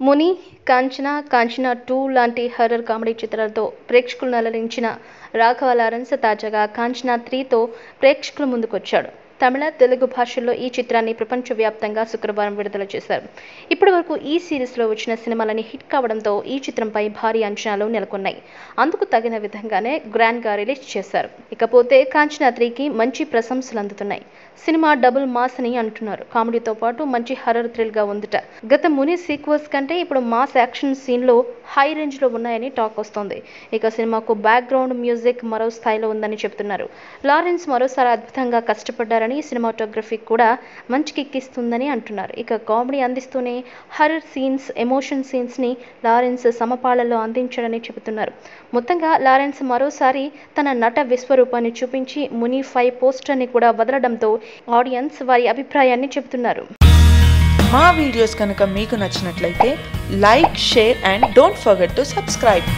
ముని, కాంచన, కాంచన 2 లాంటి horror comedy చిత్రాలతో ప్రేక్షకులను అలరించిన రాఘవ లారెన్స్ తాజాగా కాంచన 3తో ప్రేక్షకుల ముందుకొచ్చాడు. తమిళ, తెలుగు భాషల్లో ఈ చిత్రాన్ని ప్రపంచవ్యాప్తంగా శుక్రవారం విడుదల చేశారు. ఇప్పటివరకు ఈ సిరీస్లో వచ్చిన సినిమాలని హిట్ కావడంతో ఈ చిత్రంపై భారీ అంచనాలు నెలకొన్నాయి. అందుకు తగిన విధంగానే గ్రాండ్గా రిలీజ్ చేశారు. ఇకపోతే కాంచన 3కి మంచి ప్రశంసలు అందుతున్నాయి. సినిమా డబుల్ మాస్ అని అంటున్నారు. కామెడీతో పాటు మంచి హర్రర్ థ్రిల్గా ఉందట. గత ముని సీక్వెల్స్ కంటే ఇప్పుడు మాస్ యాక్షన్ సీన్లో హై రేంజ్లో ఉన్నాయని టాక్ వస్తోంది. ఇక సినిమాకు బ్యాక్గ్రౌండ్ మ్యూజిక్ మరో స్థాయిలో ఉందని చెబుతున్నారు. లారెన్స్ మరోసారి అద్భుతంగా కష్టపడ్డారని, సినిమాటోగ్రఫీ కూడా మంచి కిక్కిస్తుందని అంటున్నారు. ఇక కామెడీ అందిస్తూనే హర్రర్ సీన్స్, ఎమోషన్ సీన్స్ని లారెన్స్ సమపాళ్లలో అందించాడని చెబుతున్నారు. మొత్తంగా లారెన్స్ మరోసారి తన నట విశ్వరూపాన్ని చూపించి ముని 5 పోస్టర్ని కూడా వదలడంతో ఆడియన్స్ వారి అభిప్రాయాన్ని చెబుతున్నారు. మా వీడియోస్ కనుక మీకు నచ్చినట్లయితే like, share and don't forget to subscribe.